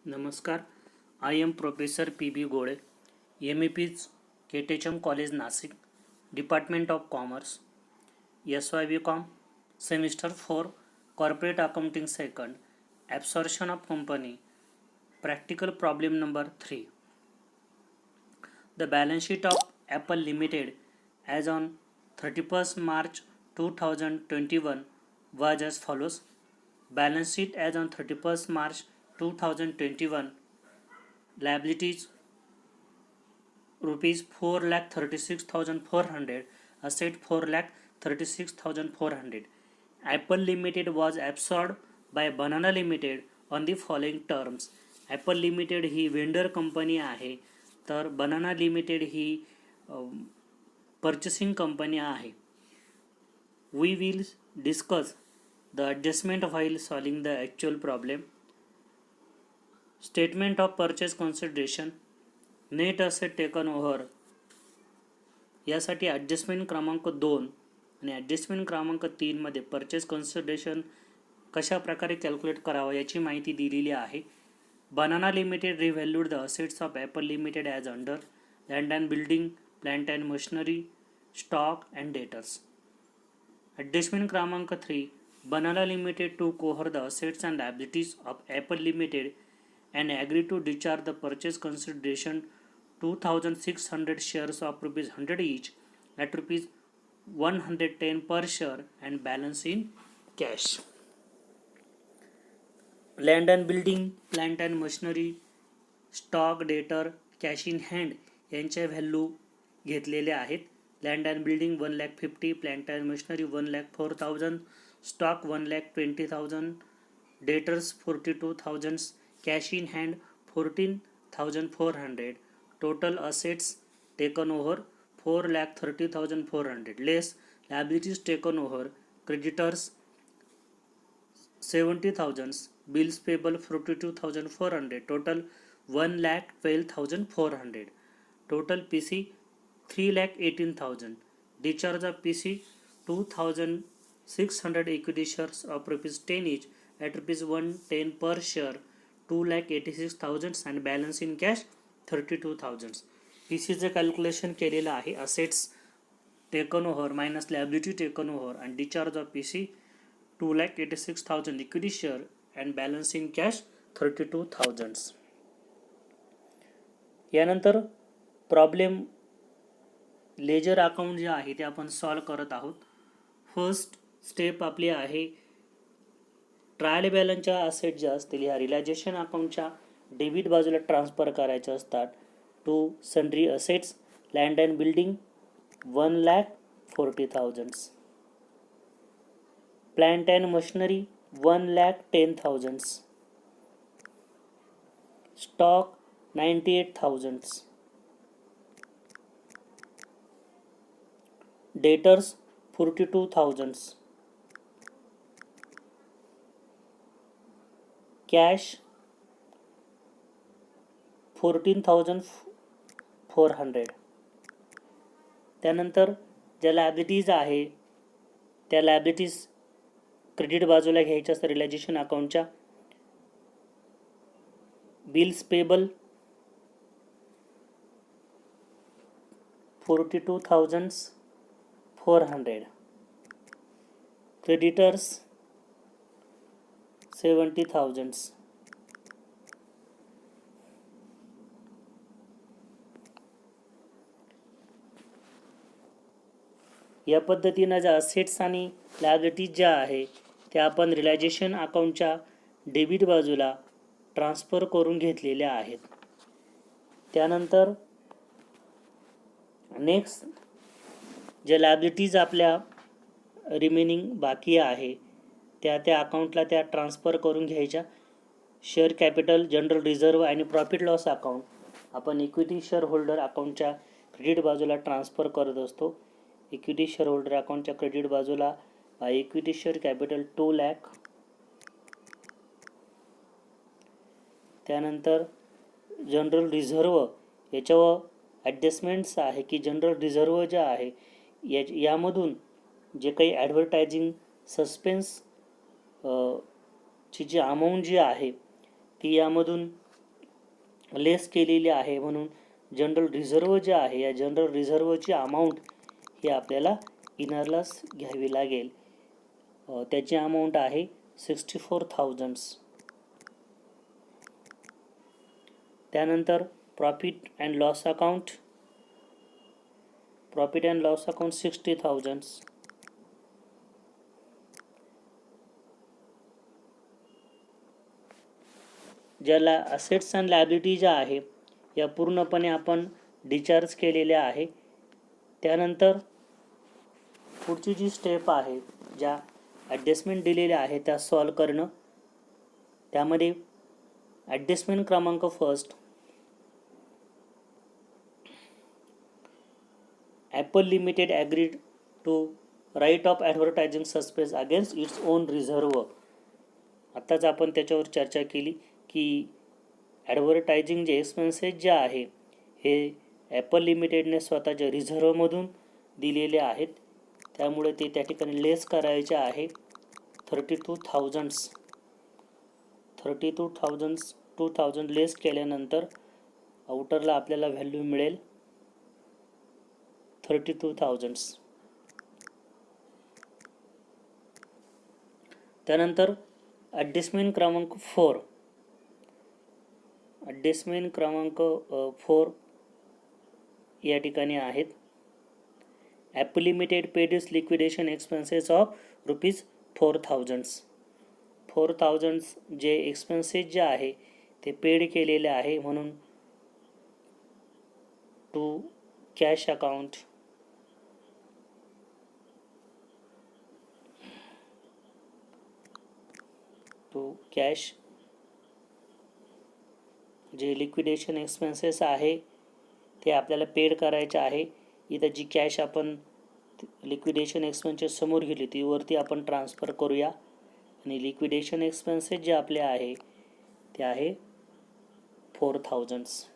नमस्कार. I am Professor P.B. Gode, MEPs, KTHM College Nasik, Department of Commerce, SYBCom, Semester 4, Corporate Accounting 2nd, Absorption of Company, Practical Problem number 3. The balance sheet of Apple Limited as on 31st March 2021 was as follows. Balance sheet as on 31st March 2021. Liabilities rupees 4,36,400, asset 4,36,400. Apple Limited was absorbed by Banana Limited on the following terms. Apple Limited he vendor company आहे, तर banana limited ही purchasing company आहे. We will discuss the adjustment while solving the actual problem. Statement of purchase consideration, net asset taken over यासाठी adjustment क्रमांक 2 आणि adjustment क्रमांक 3 मध्ये purchase consideration कशा प्रकारे कॅल्क्युलेट करावं याची माहिती दिलेली आहे. Banana Limited revalued the assets of Apple Limited as under land and building, plant and machinery, stock and debtors. Adjustment क्रमांक 3, Banana Limited took over the assets and liabilities of Apple Limited and agree to discharge the purchase consideration 2,600 shares of rupees 100 each at rupees 110 per share and balance in cash. Land and building, plant and machinery, stock, debtor, cash in hand यांचे value घेतलेले आहेत. Land and building 1,50,000, plant and machinery 1,04,000, stock 1,20,000, debtors 42,000, cash in hand 14,400, total assets taken over 4,30,400, less liabilities taken over, creditors 70,000, bills payable 42,400, total 1,12,400, total PC 3,18,000, discharge of PC 2,600 equity shares of rupees 10 each at rupees 110 per share 2,86,000 and balance in cash 32,000. पीसीचं calculation केलेलं आहे. Assets taken over minus liability taken over आणि discharge of PC 2,86,000 equity share and balance in cash 32,000. यानंतर problem ledger account जे आहे ते आपण solve करत आहोत. फर्स्ट स्टेप आपली आहे, ट्रायल बॅलन्सच्या असेट ज्या असतील ह्या रिलायझेशन अकाउंटच्या डेबिट बाजूला ट्रान्सफर करायच्या असतात. To sundry assets, land and building 1,40,000, plant and machinery 1,10,000, stock 98,000, debtors 42,000, cash 14,400. त्यानंतर ज्या लायबिलिटीज आहे त्या लायबिलिटीज क्रेडिट बाजूला घ्यायच्या असतात रिलायझेशन अकाउंटच्या. Bills payable 42,400, creditors 70,000. या पद्धतीनं ज्या असेट्स आणि लायबिलिटीज ज्या आहे त्या आपण रिलायझेशन अकाउंटच्या डेबिट बाजूला ट्रान्सफर करून घेतलेल्या आहेत. त्यानंतर नेक्स्ट ज्या लायबिलिटीज आपल्या रिमेनिंग बाकी आहे त्या अकाउंटला त्या ट्रान्सफर करून घ्यायच्या. शेअर कॅपिटल, जनरल रिझर्व आणि प्रॉफिट लॉस अकाउंट आपण इक्विटी शेअर होल्डर अकाउंटच्या क्रेडिट बाजूला ट्रान्सफर करत असतो. इक्विटी शेअर होल्डर अकाउंटच्या क्रेडिट बाजूला इक्विटी शेअर कॅपिटल 2 लाख. त्यानंतर जनरल रिझर्व याच्यावर ॲडजस्टमेंट्स आहे की जनरल रिझर्व जे आहे यामधून जे काही ॲडव्हर्टायझिंग सस्पेन्स ची जी अमाऊंट जी आहे ती यामधून लेस केलेली आहे, म्हणून जनरल रिझर्व जे आहे या जनरल रिझर्वची अमाऊंट ही आपल्याला इनर लॉस घ्यावी लागेल. त्याची अमाऊंट आहे 64,000. त्यानंतर प्रॉफिट अँड लॉस अकाउंट 60,000. ज्याला असेट्स अँड लायबिलिटी ज्या आहे या पूर्णपणे आपण डिस्चार्ज केलेल्या आहे. त्यानंतर पुढची जी स्टेप आहे, ज्या ॲडजस्टमेंट दिलेल्या आहे त्या सॉल्व करणं. त्यामध्ये ॲडजस्टमेंट क्रमांक first, Apple Limited agreed to write off advertising suspense against its own reserve. आत्ताच आपण त्याच्यावर चर्चा केली की ॲडव्हर्टायझिंग जे एक्सपेन्सेस जे आहे हे ॲपल लिमिटेडने स्वतःच्या रिझर्वमधून दिलेले आहेत, त्यामुळे ते त्या ठिकाणी लेस करायचे आहे. 32,000 लेस केल्यानंतर आउटरला आपल्याला व्हॅल्यू मिळेल 32,000. त्यानंतर ॲडजस्टमेंट क्रमांक 4 या ठिकाणी आहेत. Apple limited paid it's liquidation expenses of ₹4,000. 4,000 जे एक्सपेन्सेस जे आहे ते पेड केलेले आहे, म्हणून टू कॅश अकाउंट कॅश जे लिक्विडेशन एक्सपेन्सेस आहे ते आपल्याला पेड करायचे आहे. इथं जी कॅश आपण लिक्विडेशन एक्सपेन्सेस समोर गेली ती वरती आपण ट्रान्सफर करूया. आणि लिक्विडेशन एक्सपेन्सेस जे आपले आहे ते आहे 4,000.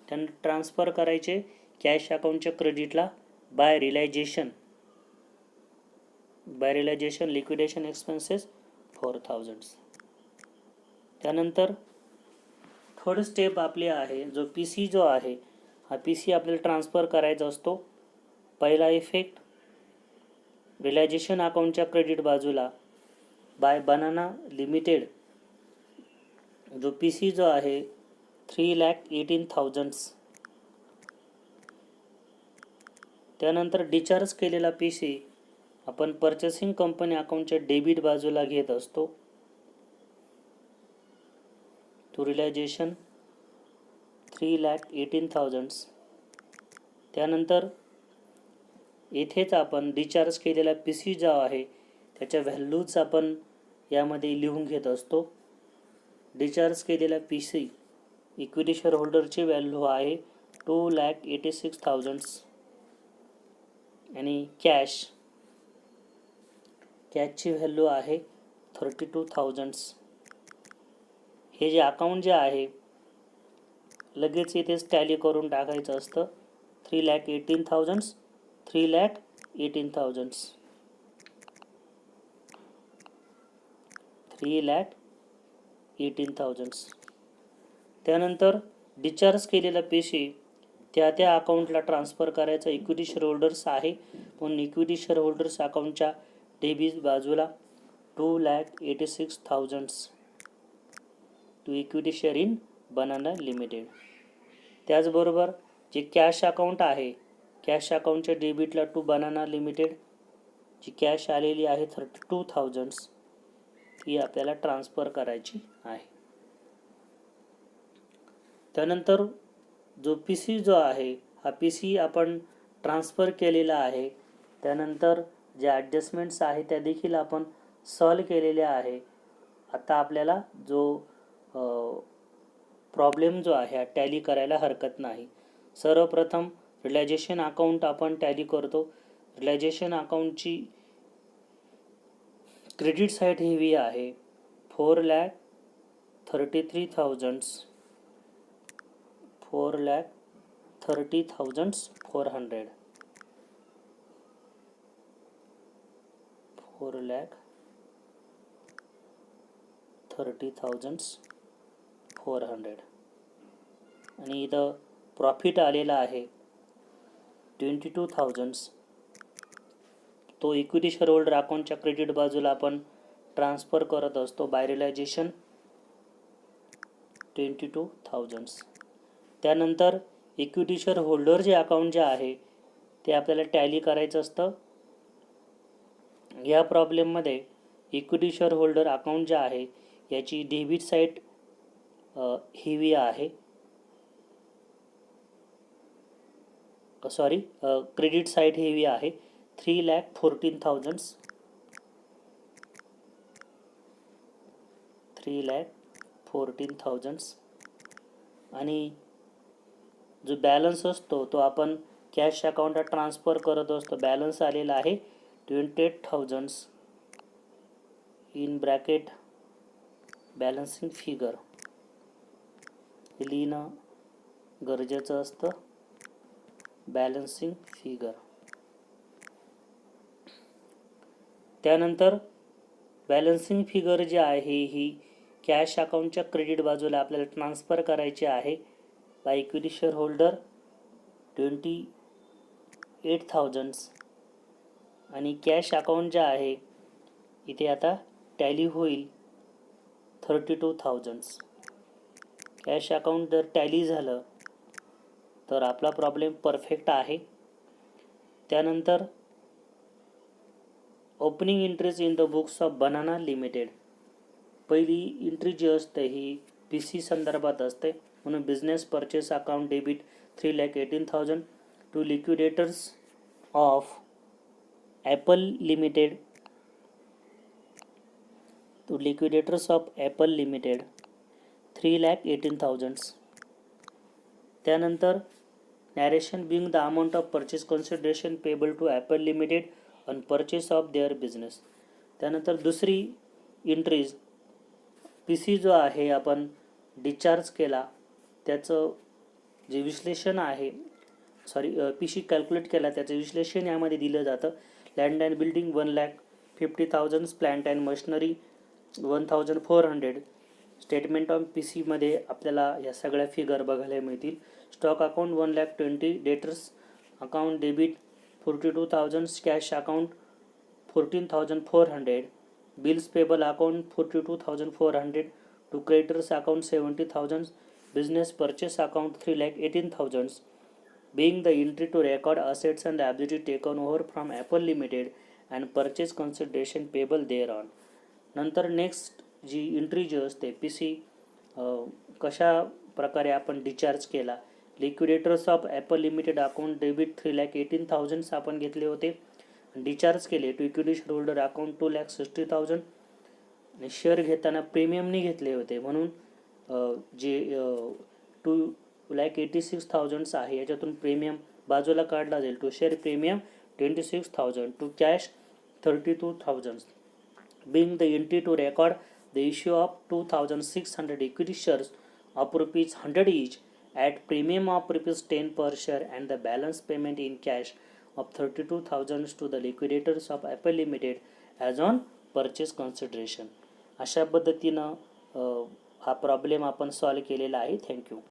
त्यांना ट्रान्सफर करायचे कॅश अकाउंटच्या क्रेडिटला बाय रिलायझेशन लिक्विडेशन एक्सपेन्सेस 4,000. त्यानंतर थर्ड स्टेप आपली आहे, जो PC जो आहे हा PC आपल्याला ट्रान्सफर करायचा असतो. पहिला इफेक्ट रिलायझेशन अकाउंटच्या क्रेडिट बाजूला बाय बनाना लिमिटेड जो PC जो आहे 3,18,000. त्यानंतर डिस्चार्ज केलेला PC आपण पर्चेसिंग कंपनी अकाउंटच्या डेबिट बाजूला घेत असतो. To realisation 3,18,000. त्यानंतर येथेच आपण डिस्चार्ज केलेला PC जो आहे त्याच्या व्हॅल्यूज आपण यामध्ये लिहून घेत असतो. डिस्चार्ज केलेला PC इक्विटी शेअर होल्डरची व्हॅल्यू आहे 2,86,000 आणि कॅशची व्हॅल्यू आहे 32,000. हे जे अकाउंट जे आहे लगेच इथेच टॅली करून टाकायचं असतं. 3,18,000 3,18,000. त्यानंतर डिस्चार्ज केलेला PC त्या अकाउंटला ट्रान्सफर करायचा. इक्विटी शेअर होल्डर्स आहे म्हणून इक्विटी शेअर होल्डर्स अकाउंटच्या डेबिट बाजूला 2,86,000 to equity share in Banana Limited. त्याचबरोबर जे कॅश अकाउंट आहे कॅश अकाउंटच्या डेबिटला टू बनाना लिमिटेड जी कॅश आलेली आहे 32,000 ती आपल्याला ट्रान्सफर करायची आहे. त्यानंतर जो PC जो आहे हा PC आपण ट्रान्सफर केलेला आहे. त्यानंतर जे ॲडजस्टमेंट्स आहे त्या देखील आपण सॉल्व केलेल्या आहे. आता आपल्याला जो प्रॉब्लेम जो आहे हा टॅली करायला हरकत नाही. सर्वप्रथम रिलायझेशन अकाउंट आपण टॅली करतो. रिलायझेशन अकाउंटची क्रेडिट साईड ही आहे 4,33,000 4,30,400 4,30,400. 30,400 आणि इथं प्रॉफिट आलेला आहे 22,000. तो इक्विटी शेअरहोल्डर अकाउंटच्या क्रेडिट बाजूला आपण ट्रान्सफर करत असतो बाय रिअलायझेशन 22,000. त्यानंतर इक्विटी शेअर होल्डर जे अकाउंट जे आहे ते आपल्याला टॅली करायचं असतं. या प्रॉब्लेममध्ये इक्विटी शेअर होल्डर अकाउंट जे आहे याची डेबिट साईड हेवी आहे, क्रेडिट साईड हेवी आहे 3,14,000. 3,14,000 आणि जो बॅलन्स असतो तो आपण कॅश अकाउंटला ट्रान्सफर करत असतो. बॅलन्स आलेला आहे 28,000 इन ब्रॅकेट बॅलन्सिंग फिगर. हे लिहिणं गरजेचं असतं. Balancing figure. त्यानंतर बॅलन्सिंग फिगर जी आहे ही कॅश अकाउंटच्या क्रेडिट बाजूला आपल्याला ट्रान्सफर करायची आहे बाय इक्विटी शेअर होल्डर 28,000 आणि कॅश अकाउंट जे आहे इथे आता टॅली होईल 32,000. कॅश अकाउंट जर टॅली झालं तर आपला प्रॉब्लेम परफेक्ट आहे. त्यानंतर opening entries in the books of Banana Limited. पहिली एंट्री जी असते ही PC संदर्भात असते, म्हणून business purchase account debit 3,18,000 to liquidators of Apple Limited. 3,18,000. त्यानंतर narration being the amount of purchase consideration payable to Apple Limited on purchase of their business. त्यानंतर दुसरी एंट्रीज PC जो आहे आपण डिस्चार्ज केला त्याचं जे विश्लेषण आहे PC कॅल्क्युलेट केला त्याचं विश्लेषण यामध्ये दिलं जातं. Land and building 1,50,000, plant and machinery 1,400. Statement of PC मध्ये आपल्याला या सगळ्या फिगर बघायला मिळतील. Stock account 1,20,000, debtors account debit 42,000, cash account 14,400, bills payable account 42,400, to creditors account 70,000, business purchase account 3,18,000, being the entry to record assets and liability taken over from Apple Limited and purchase consideration payable thereon. नंतर next जी entry जी असते PC कशा प्रकारे आपण discharge केला. Liquidators of Apple Limited account debit 3,18,000 आपण घेतले होते, डिस्चार्ज केले to equity share holder account 2,60,000 आणि शेअर घेताना प्रीमियमनी घेतले होते, म्हणून जे 2,86,000 आहे याच्यातून प्रीमियम बाजूला काढला जाईल. To share premium 26,000, to cash 32,000. being the entry to record the issue of 2,600 equity shares of rupees 100 each at premium of rupees 10 per share and the balance payment in cash of 32,000 to the liquidators of Apple Limited as on purchase consideration. अशा पद्धतीनं हा problem आपण solve केलेला आहे. Thank you.